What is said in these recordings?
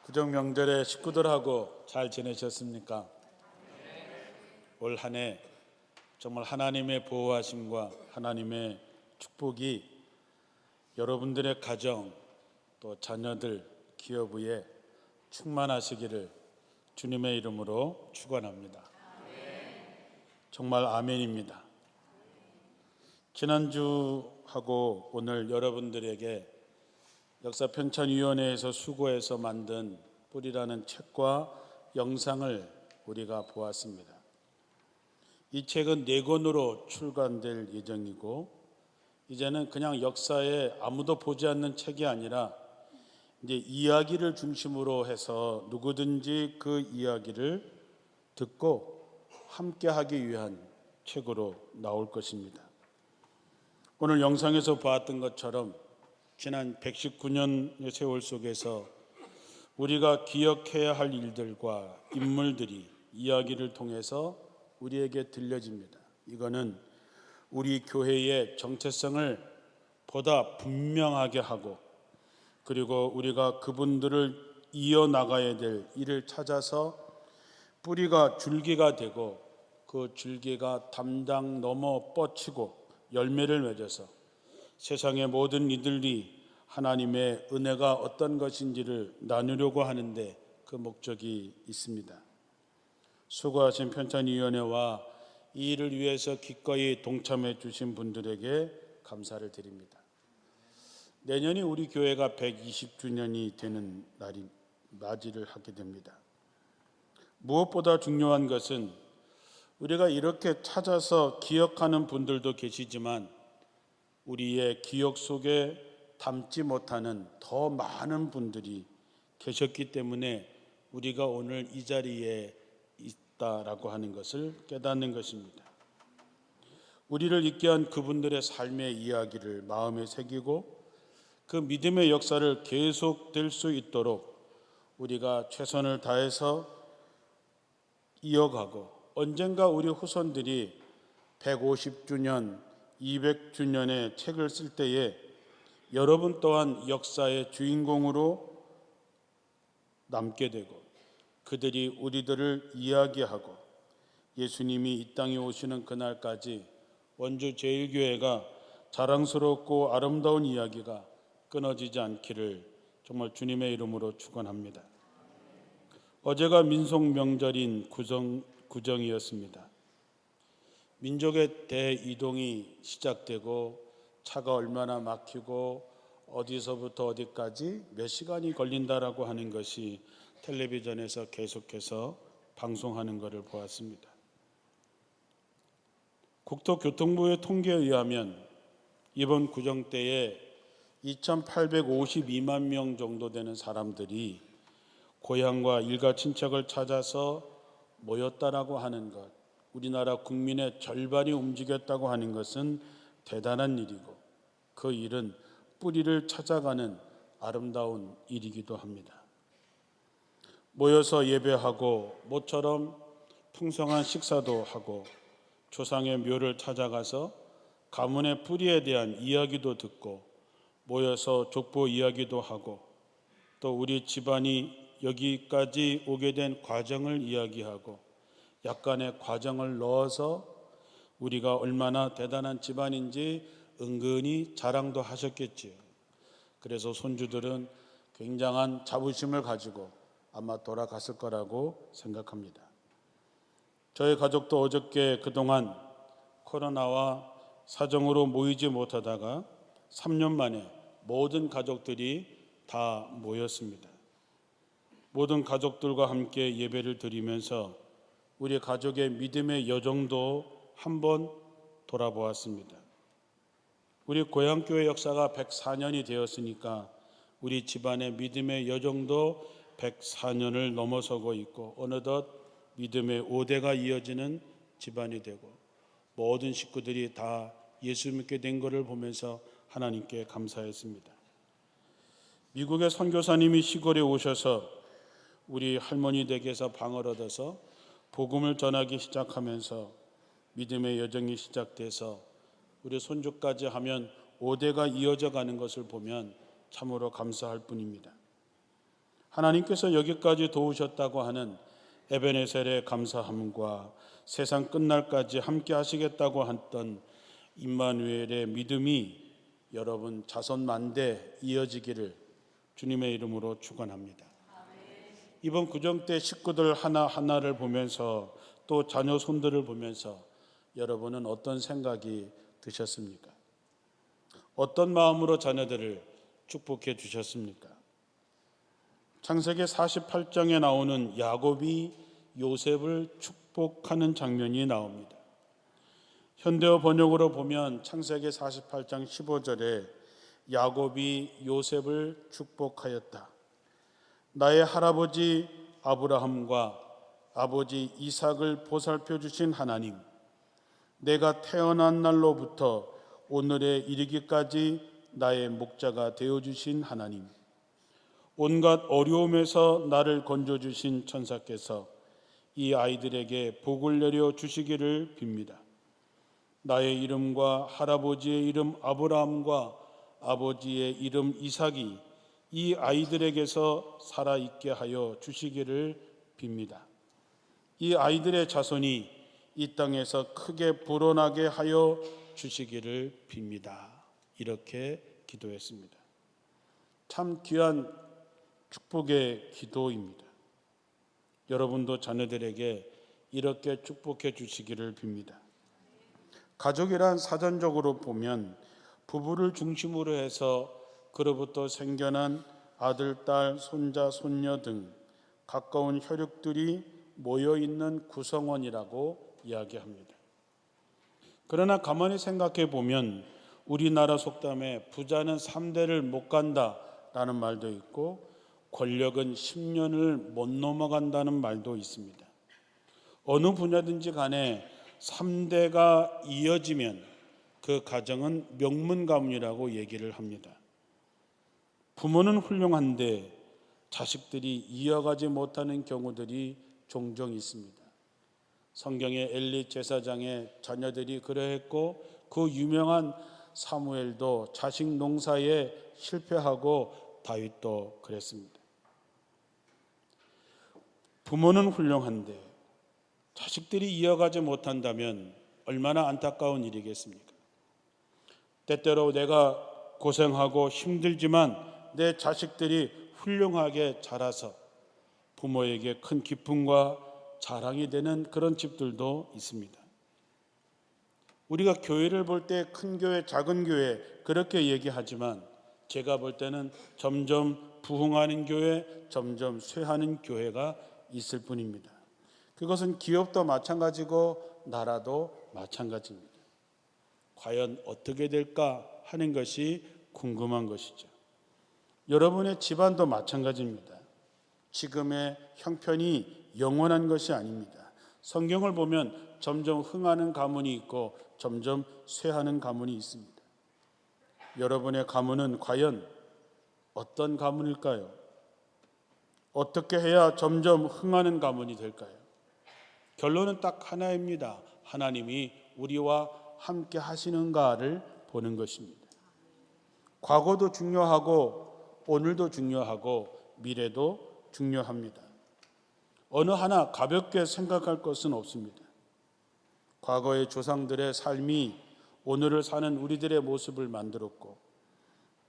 구정 명절에 식구들하고 잘 지내셨습니까? 올 한 해 정말 하나님의 보호하심과 하나님의 축복이 여러분들의 가정 또 자녀들 기업부에 충만하시기를 주님의 이름으로 축원합니다. 정말 아멘입니다. 지난주하고 오늘 여러분들에게 역사편찬위원회에서 수고해서 만든 뿌리라는 책과 영상을 우리가 보았습니다. 이 책은 4권으로 출간될 예정이고, 이제는 그냥 역사에 아무도 보지 않는 책이 아니라 이제 이야기를 중심으로 해서 누구든지 그 이야기를 듣고 함께 하기 위한 책으로 나올 것입니다. 오늘 영상에서 보았던 것처럼 지난 119년의 세월 속에서 우리가 기억해야 할 일들과 인물들이 이야기를 통해서 우리에게 들려집니다. 이거는 우리 교회의 정체성을 보다 분명하게 하고, 그리고 우리가 그분들을 이어나가야 될 일을 찾아서 뿌리가 줄기가 되고, 그 줄기가 담장 넘어 뻗치고 열매를 맺어서 세상의 모든 이들이 하나님의 은혜가 어떤 것인지를 나누려고 하는데 그 목적이 있습니다. 수고하신 편찬위원회와 이 일을 위해서 기꺼이 동참해 주신 분들에게 감사를 드립니다. 내년이 우리 교회가 120주년이 되는 맞이를 하게 됩니다. 무엇보다 중요한 것은 우리가 이렇게 찾아서 기억하는 분들도 계시지만 우리의 기억 속에 담지 못하는 더 많은 분들이 계셨기 때문에 우리가 오늘 이 자리에 있다라고 하는 것을 깨닫는 것입니다. 우리를 있게 한 그분들의 삶의 이야기를 마음에 새기고 그 믿음의 역사를 계속될 수 있도록 우리가 최선을 다해서 이어가고, 언젠가 우리 후손들이 150주년 200주년의 책을 쓸 때에 여러분 또한 역사의 주인공으로 남게 되고, 그들이 우리들을 이야기하고 예수님이 이 땅에 오시는 그날까지 원주 제1교회가 자랑스럽고 아름다운 이야기가 끊어지지 않기를 정말 주님의 이름으로 축원합니다. 어제가 민속명절인 구정이었습니다. 민족의 대이동이 시작되고 차가 얼마나 막히고 어디서부터 어디까지 몇 시간이 걸린다라고 하는 것이 텔레비전에서 계속해서 방송하는 것을 보았습니다. 국토교통부의 통계에 의하면 이번 구정 때에 2,852만 명 정도 되는 사람들이 고향과 일가 친척을 찾아서 모였다라고 하는 것, 우리나라 국민의 절반이 움직였다고 하는 것은 대단한 일이고, 그 일은 뿌리를 찾아가는 아름다운 일이기도 합니다. 모여서 예배하고 모처럼 풍성한 식사도 하고 조상의 묘를 찾아가서 가문의 뿌리에 대한 이야기도 듣고 모여서 족보 이야기도 하고, 또 우리 집안이 여기까지 오게 된 과정을 이야기하고 약간의 과정을 넣어서 우리가 얼마나 대단한 집안인지 은근히 자랑도 하셨겠지요. 그래서 손주들은 굉장한 자부심을 가지고 아마 돌아갔을 거라고 생각합니다. 저희 가족도 어저께 그동안 코로나와 사정으로 모이지 못하다가 3년 만에 모든 가족들이 다 모였습니다. 모든 가족들과 함께 예배를 드리면서 우리 가족의 믿음의 여정도 한번 돌아보았습니다. 우리 고향교회 역사가 104년이 되었으니까 우리 집안의 믿음의 여정도 104년을 넘어서고 있고, 어느덧 믿음의 5대가 이어지는 집안이 되고 모든 식구들이 다 예수 믿게 된 것을 보면서 하나님께 감사했습니다. 미국의 선교사님이 시골에 오셔서 우리 할머니 댁에서 방을 얻어서 복음을 전하기 시작하면서 믿음의 여정이 시작돼서 우리 손주까지 하면 5대가 이어져 가는 것을 보면 참으로 감사할 뿐입니다. 하나님께서 여기까지 도우셨다고 하는 에베네셀의 감사함과 세상 끝날까지 함께 하시겠다고 했던 임마누엘의 믿음이 여러분 자손 만대 이어지기를 주님의 이름으로 축원합니다. 이번 구정 때 식구들 하나하나를 보면서 또 자녀 손들을 보면서 여러분은 어떤 생각이 드셨습니까? 어떤 마음으로 자녀들을 축복해 주셨습니까? 창세기 48장에 나오는 야곱이 요셉을 축복하는 장면이 나옵니다. 현대어 번역으로 보면 창세기 48장 15절에 야곱이 요셉을 축복하였다. 나의 할아버지 아브라함과 아버지 이삭을 보살펴 주신 하나님, 내가 태어난 날로부터 오늘에 이르기까지 나의 목자가 되어주신 하나님, 온갖 어려움에서 나를 건져주신 천사께서 이 아이들에게 복을 내려 주시기를 빕니다. 나의 이름과 할아버지의 이름 아브라함과 아버지의 이름 이삭이 이 아이들에게서 살아있게 하여 주시기를 빕니다. 이 아이들의 자손이 이 땅에서 크게 불어나게 하여 주시기를 빕니다. 이렇게 기도했습니다. 참 귀한 축복의 기도입니다. 여러분도 자녀들에게 이렇게 축복해 주시기를 빕니다. 가족이란 사전적으로 보면 부부를 중심으로 해서 그로부터 생겨난 아들, 딸, 손자, 손녀 등 가까운 혈육들이 모여있는 구성원이라고 이야기합니다. 그러나 가만히 생각해 보면 우리나라 속담에 부자는 3대를 못 간다라는 말도 있고 권력은 10년을 못 넘어간다는 말도 있습니다. 어느 분야든지 간에 3대가 이어지면 그 가정은 명문 가문이라고 얘기를 합니다. 부모는 훌륭한데 자식들이 이어가지 못하는 경우들이 종종 있습니다. 성경의 엘리 제사장의 자녀들이 그러했고 그 유명한 사무엘도 자식 농사에 실패하고 다윗도 그랬습니다. 부모는 훌륭한데 자식들이 이어가지 못한다면 얼마나 안타까운 일이겠습니까? 때때로 내가 고생하고 힘들지만 내 자식들이 훌륭하게 자라서 부모에게 큰 기쁨과 자랑이 되는 그런 집들도 있습니다. 우리가 교회를 볼 때 큰 교회, 작은 교회 그렇게 얘기하지만 제가 볼 때는 점점 부흥하는 교회, 점점 쇠하는 교회가 있을 뿐입니다. 그것은 기업도 마찬가지고 나라도 마찬가지입니다. 과연 어떻게 될까 하는 것이 궁금한 것이죠. 여러분의 집안도 마찬가지입니다. 지금의 형편이 영원한 것이 아닙니다. 성경을 보면 점점 흥하는 가문이 있고 점점 쇠하는 가문이 있습니다. 여러분의 가문은 과연 어떤 가문일까요? 어떻게 해야 점점 흥하는 가문이 될까요? 결론은 딱 하나입니다. 하나님이 우리와 함께 하시는가를 보는 것입니다. 과거도 중요하고 오늘도 중요하고 미래도 중요합니다. 어느 하나 가볍게 생각할 것은 없습니다. 과거의 조상들의 삶이 오늘을 사는 우리들의 모습을 만들었고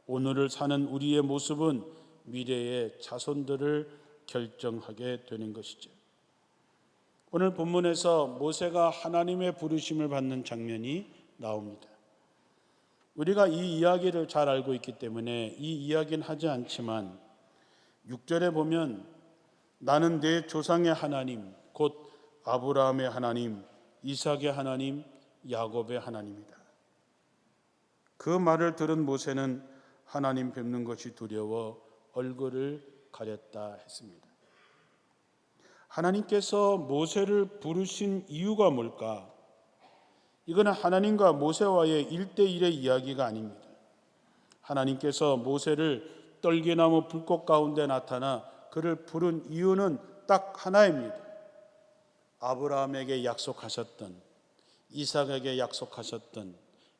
오늘을 사는 우리의 모습은 미래의 자손들을 결정하게 되는 것이죠. 오늘 본문에서 모세가 하나님의 부르심을 받는 장면이 나옵니다. 우리가 이 이야기를 잘 알고 있기 때문에 이 이야기는 하지 않지만 6절에 보면 나는 내 조상의 하나님 곧 아브라함의 하나님, 이삭의 하나님, 야곱의 하나님이다. 그 말을 들은 모세는 하나님 뵙는 것이 두려워 얼굴을 가렸다 했습니다. 하나님께서 모세를 부르신 이유가 뭘까? 이거는 하나님과 모세와의 1대1의 이야기가 아닙니다. 하나님께서 모세를 떨기나무 불꽃 가운데 나타나 그를 부른 이유는 딱 하나입니다. 아브라함에게 약속하셨던, 이삭에게 약속하셨던,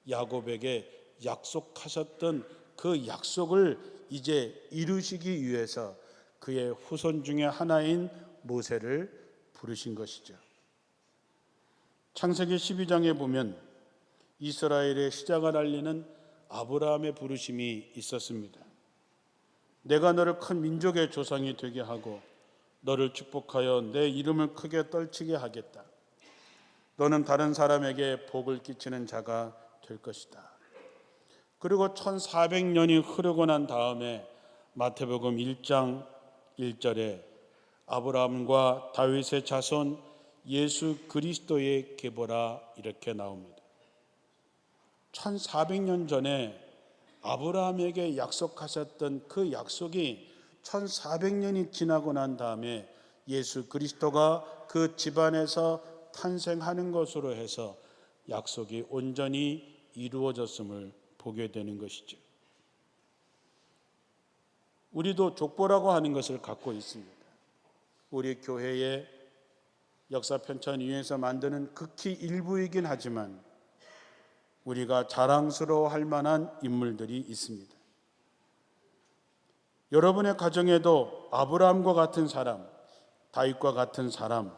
야곱에게 약속하셨던 그 약속을 이제 이루시기 위해서 그의 후손 중에 하나인 모세를 부르신 것이죠. 창세기 12장에 보면 이스라엘의 시작을 알리는 아브라함의 부르심이 있었습니다. 내가 너를 큰 민족의 조상이 되게 하고 너를 축복하여 내 이름을 크게 떨치게 하겠다. 너는 다른 사람에게 복을 끼치는 자가 될 것이다. 그리고 1400년이 흐르고 난 다음에 마태복음 1장 1절에 아브라함과 다윗의 자손 예수 그리스도의 계보라 이렇게 나옵니다. 1400년 전에 아브라함에게 약속하셨던 그 약속이 1400년이 지나고 난 다음에 예수 그리스도가 그 집안에서 탄생하는 것으로 해서 약속이 온전히 이루어졌음을 보게 되는 것이죠. 우리도 족보라고 하는 것을 갖고 있습니다. 우리 교회의 역사편찬위원회에서 만드는 극히 일부이긴 하지만 우리가 자랑스러워할 만한 인물들이 있습니다. 여러분의 가정에도 아브라함과 같은 사람, 다윗과 같은 사람,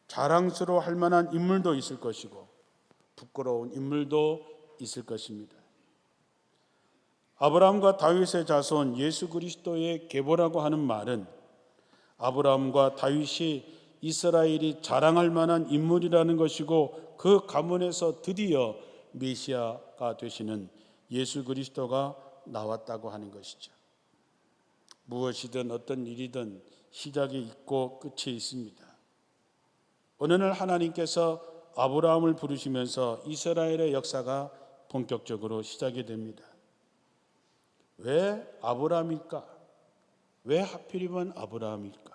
자랑스러워할 만한 인물도 있을 것이고 부끄러운 인물도 있을 것입니다. 아브라함과 다윗의 자손 예수 그리스도의 계보라고 하는 말은 아브라함과 다윗이 이스라엘이 자랑할 만한 인물이라는 것이고 그 가문에서 드디어 메시아가 되시는 예수 그리스도가 나왔다고 하는 것이죠. 무엇이든 어떤 일이든 시작이 있고 끝이 있습니다. 어느 날 하나님께서 아브라함을 부르시면서 이스라엘의 역사가 본격적으로 시작이 됩니다. 왜 아브라함일까? 왜 하필이면 아브라함일까?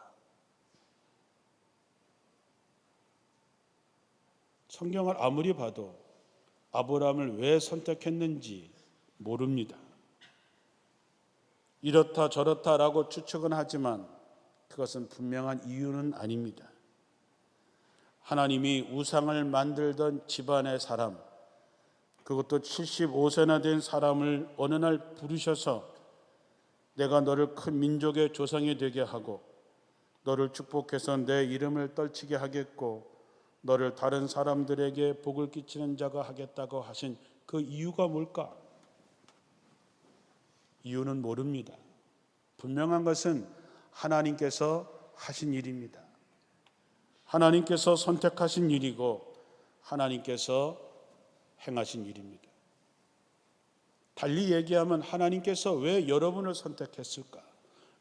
성경을 아무리 봐도 아브라함을 왜 선택했는지 모릅니다. 이렇다 저렇다라고 추측은 하지만 그것은 분명한 이유는 아닙니다. 하나님이 우상을 만들던 집안의 사람, 그것도 75세나 된 사람을 어느 날 부르셔서 내가 너를 큰 민족의 조상이 되게 하고 너를 축복해서 내 이름을 떨치게 하겠고 너를 다른 사람들에게 복을 끼치는 자가 하겠다고 하신 그 이유가 뭘까? 이유는 모릅니다. 분명한 것은 하나님께서 하신 일입니다. 하나님께서 선택하신 일이고 하나님께서 행하신 일입니다. 달리 얘기하면 하나님께서 왜 여러분을 선택했을까?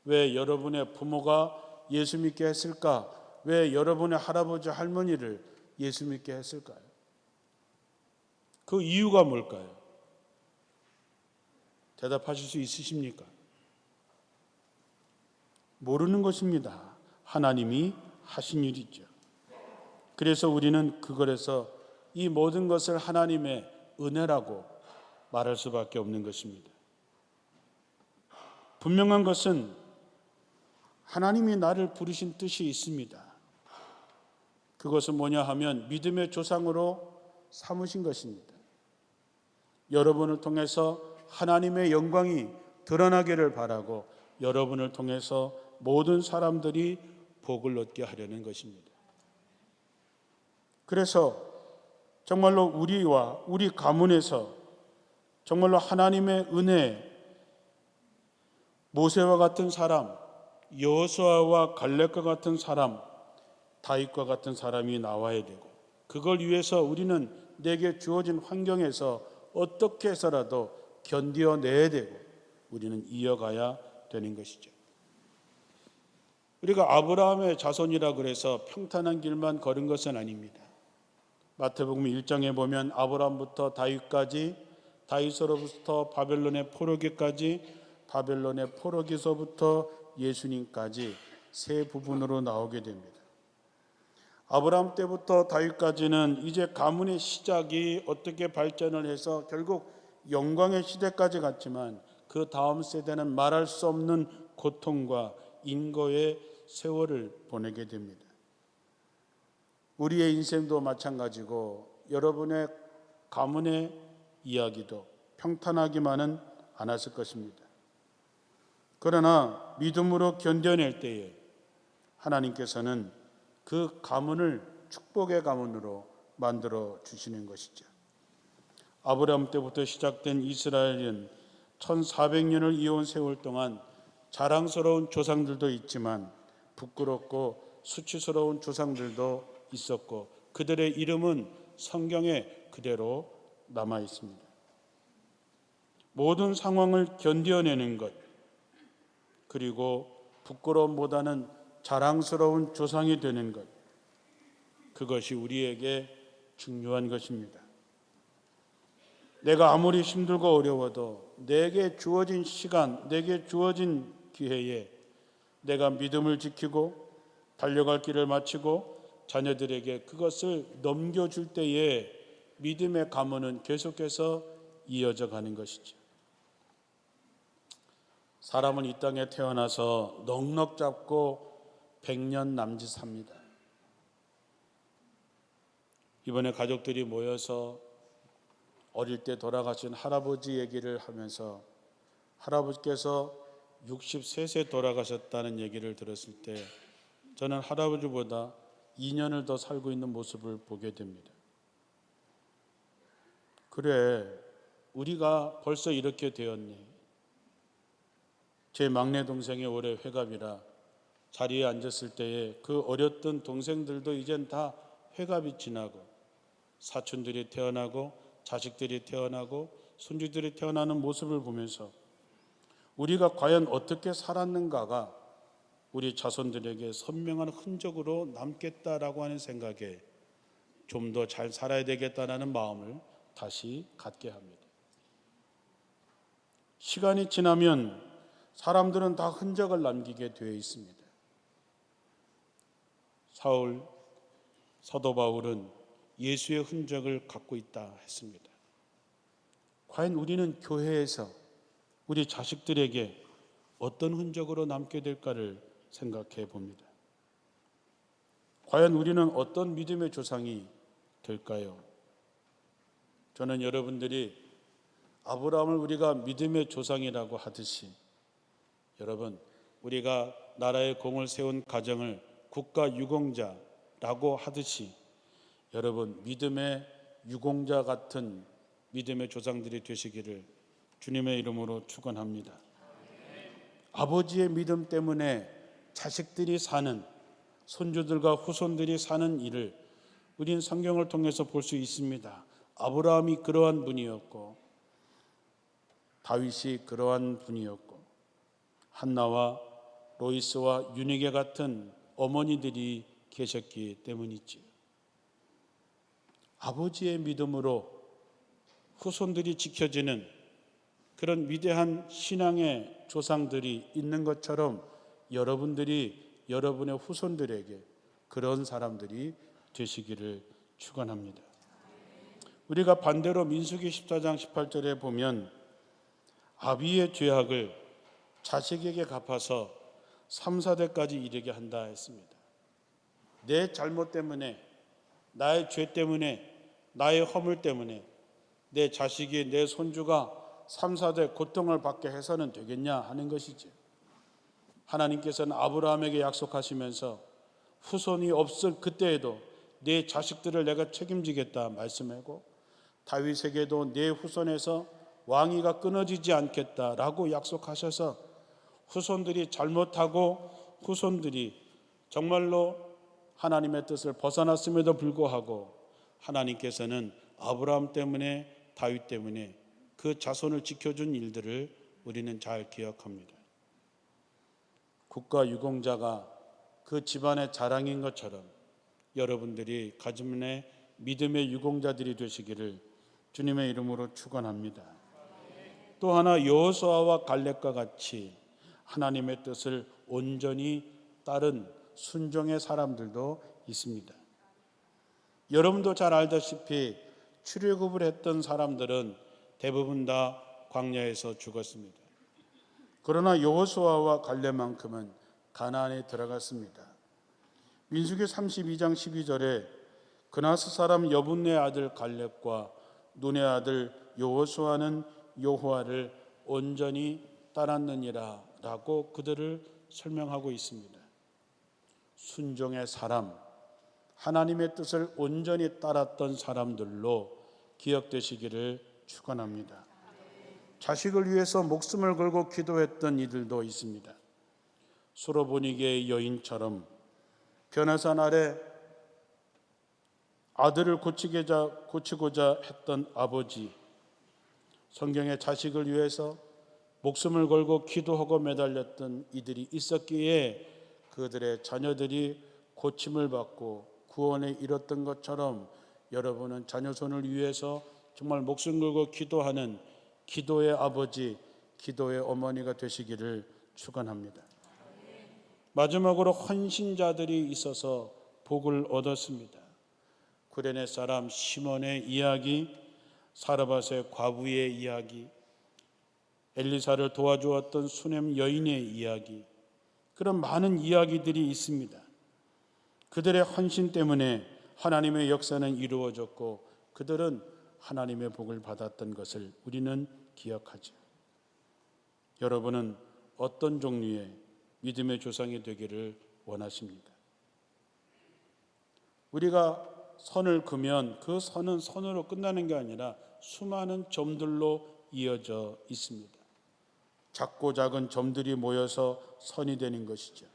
왜 여러분의 부모가 예수 믿게 했을까? 왜 여러분의 할아버지 할머니를 예수 믿게 했을까요? 그 이유가 뭘까요? 대답하실 수 있으십니까? 모르는 것입니다. 하나님이 하신 일이죠. 그래서 우리는 그것에서 이 모든 것을 하나님의 은혜라고 말할 수밖에 없는 것입니다. 분명한 것은 하나님이 나를 부르신 뜻이 있습니다. 그것은 뭐냐 하면 믿음의 조상으로 삼으신 것입니다. 여러분을 통해서 하나님의 영광이 드러나기를 바라고 여러분을 통해서 모든 사람들이 복을 얻게 하려는 것입니다. 그래서 정말로 우리와 우리 가문에서 정말로 하나님의 은혜, 모세와 같은 사람, 여호수아와 갈렙과 같은 사람, 다윗과 같은 사람이 나와야 되고 그걸 위해서 우리는 내게 주어진 환경에서 어떻게 해서라도 견뎌내야 되고 우리는 이어가야 되는 것이죠. 우리가 아브라함의 자손이라 그래서 평탄한 길만 걸은 것은 아닙니다. 마태복음 1장에 보면 아브라함부터 다윗까지, 다윗으로부터 바벨론의 포로기까지, 바벨론의 포로기서부터 예수님까지 세 부분으로 나오게 됩니다. 아브라함 때부터 다윗까지는 이제 가문의 시작이 어떻게 발전을 해서 결국 영광의 시대까지 갔지만 그 다음 세대는 말할 수 없는 고통과 인고의 세월을 보내게 됩니다. 우리의 인생도 마찬가지고 여러분의 가문의 이야기도 평탄하기만은 않았을 것입니다. 그러나 믿음으로 견뎌낼 때에 하나님께서는 그 가문을 축복의 가문으로 만들어 주시는 것이죠. 아브라함 때부터 시작된 이스라엘은 1400년을 이어온 세월 동안 자랑스러운 조상들도 있지만 부끄럽고 수치스러운 조상들도 있었고 그들의 이름은 성경에 그대로 남아 있습니다. 모든 상황을 견뎌내는 것, 그리고 부끄러움보다는 자랑스러운 조상이 되는 것, 그것이 우리에게 중요한 것입니다. 내가 아무리 힘들고 어려워도 내게 주어진 시간, 내게 주어진 기회에 내가 믿음을 지키고 달려갈 길을 마치고 자녀들에게 그것을 넘겨줄 때에 믿음의 가문은 계속해서 이어져 가는 것이죠. 사람은 이 땅에 태어나서 넉넉 잡고 100년 남짓 삽니다. 이번에 가족들이 모여서 어릴 때 돌아가신 할아버지 얘기를 하면서 할아버지께서 63세 돌아가셨다는 얘기를 들었을 때 저는 할아버지보다 2년을 더 살고 있는 모습을 보게 됩니다. 그래, 우리가 벌써 이렇게 되었니? 제 막내 동생이 올해 회갑이라 자리에 앉았을 때에 그 어렸던 동생들도 이젠 다 회갑이 지나고 사촌들이 태어나고 자식들이 태어나고 손주들이 태어나는 모습을 보면서 우리가 과연 어떻게 살았는가가 우리 자손들에게 선명한 흔적으로 남겠다라고 하는 생각에 좀 더 잘 살아야 되겠다라는 마음을 다시 갖게 합니다. 시간이 지나면 사람들은 다 흔적을 남기게 되어 있습니다. 사도 바울은 예수의 흔적을 갖고 있다 했습니다. 과연 우리는 교회에서 우리 자식들에게 어떤 흔적으로 남게 될까를 생각해 봅니다. 과연 우리는 어떤 믿음의 조상이 될까요? 저는 여러분들이 아브라함을 우리가 믿음의 조상이라고 하듯이 여러분, 우리가 나라의 공을 세운 가정을 국가 유공자라고 하듯이 여러분 믿음의 유공자 같은 믿음의 조상들이 되시기를 주님의 이름으로 축원합니다. 아버지의 믿음 때문에 자식들이 사는, 손주들과 후손들이 사는 일을 우린 성경을 통해서 볼 수 있습니다. 아브라함이 그러한 분이었고 다윗이 그러한 분이었고 한나와 로이스와 유니게 같은 어머니들이 계셨기 때문이지요. 아버지의 믿음으로 후손들이 지켜지는 그런 위대한 신앙의 조상들이 있는 것처럼 여러분들이 여러분의 후손들에게 그런 사람들이 되시기를 축원합니다. 우리가 반대로 민수기 14장 18절에 보면 아비의 죄악을 자식에게 갚아서 3, 4대까지 이르게 한다 했습니다. 내 잘못 때문에, 나의 죄 때문에, 나의 허물 때문에 내 자식이, 내 손주가 3, 4대 고통을 받게 해서는 되겠냐 하는 것이죠. 하나님께서는 아브라함에게 약속하시면서 후손이 없을 그때에도 내 자식들을 내가 책임지겠다 말씀하고 다윗에게도 내 후손에서 왕위가 끊어지지 않겠다라고 약속하셔서 후손들이 잘못하고 후손들이 정말로 하나님의 뜻을 벗어났음에도 불구하고 하나님께서는 아브라함 때문에 다윗 때문에 그 자손을 지켜준 일들을 우리는 잘 기억합니다. 국가 유공자가 그 집안의 자랑인 것처럼 여러분들이 가정의 믿음의 유공자들이 되시기를 주님의 이름으로 축원합니다. 또 하나 여호수아와 갈렙과 같이 하나님의 뜻을 온전히 따른 순종의 사람들도 있습니다. 여러분도 잘 알다시피 출애굽을 했던 사람들은 대부분 다 광야에서 죽었습니다. 그러나 여호수아와 갈렙만큼은 가나안에 들어갔습니다. 민수기 32장 12절에 그나스 사람 여분네 아들 갈렙과 눈의 아들 여호수아는 여호와를 온전히 따랐느니라 라고 그들을 설명하고 있습니다. 순종의 사람, 하나님의 뜻을 온전히 따랐던 사람들로 기억되시기를 축원합니다. 자식을 위해서 목숨을 걸고 기도했던 이들도 있습니다. 수로보니게의 여인처럼 변화산 아래 아들을 고치고자 했던 아버지, 성경에 자식을 위해서 목숨을 걸고 기도하고 매달렸던 이들이 있었기에 그들의 자녀들이 고침을 받고 구원에 이뤘던 것처럼 여러분은 자녀손을 위해서 정말 목숨 걸고 기도하는 기도의 아버지, 기도의 어머니가 되시기를 축원합니다. 마지막으로 헌신자들이 있어서 복을 얻었습니다. 구레네 사람 시몬의 이야기, 사르밧의 과부의 이야기, 엘리사를 도와주었던 수넴 여인의 이야기, 그런 많은 이야기들이 있습니다. 그들의 헌신 때문에 하나님의 역사는 이루어졌고 그들은 하나님의 복을 받았던 것을 우리는 기억하죠. 여러분은 어떤 종류의 믿음의 조상이 되기를 원하십니까? 우리가 선을 그으면 그 선은 선으로 끝나는 게 아니라 수많은 점들로 이어져 있습니다. 작고 작은 점들이 모여서 선이 되는 것이죠.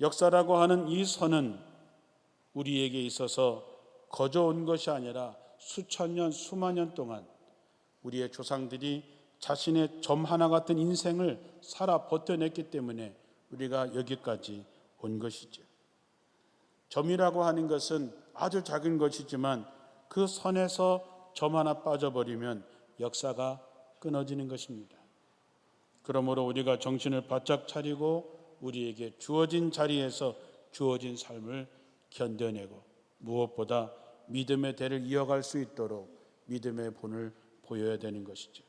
역사라고 하는 이 선은 우리에게 있어서 거저온 것이 아니라 수천 년, 수만 년 동안 우리의 조상들이 자신의 점 하나 같은 인생을 살아 버텨냈기 때문에 우리가 여기까지 온 것이죠. 점이라고 하는 것은 아주 작은 것이지만 그 선에서 점 하나 빠져버리면 역사가 끊어지는 것입니다. 그러므로 우리가 정신을 바짝 차리고 우리에게 주어진 자리에서 주어진 삶을 견뎌내고 무엇보다 믿음의 대를 이어갈 수 있도록 믿음의 본을 보여야 되는 것이죠.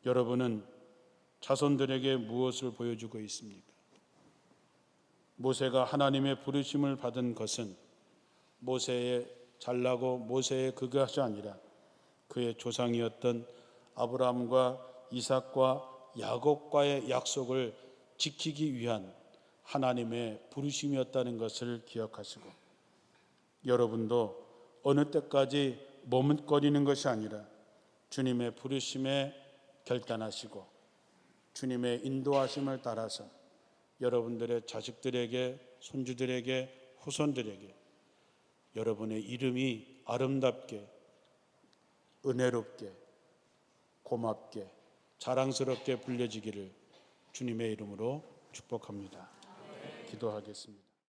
여러분은 자손들에게 무엇을 보여주고 있습니까? 모세가 하나님의 부르심을 받은 것은 모세의 잘나고 모세의 그것이 아니라 그의 조상이었던 아브라함과 이삭과 야곱과의 약속을 지키기 위한 하나님의 부르심이었다는 것을 기억하시고 여러분도 어느 때까지 머뭇거리는 것이 아니라 주님의 부르심에 결단하시고 주님의 인도하심을 따라서 여러분들의 자식들에게, 손주들에게, 후손들에게 여러분의 이름이 아름답게, 은혜롭게, 고맙게, 자랑스럽게 불려지기를 주님의 이름으로 축복합니다. 기도하겠습니다.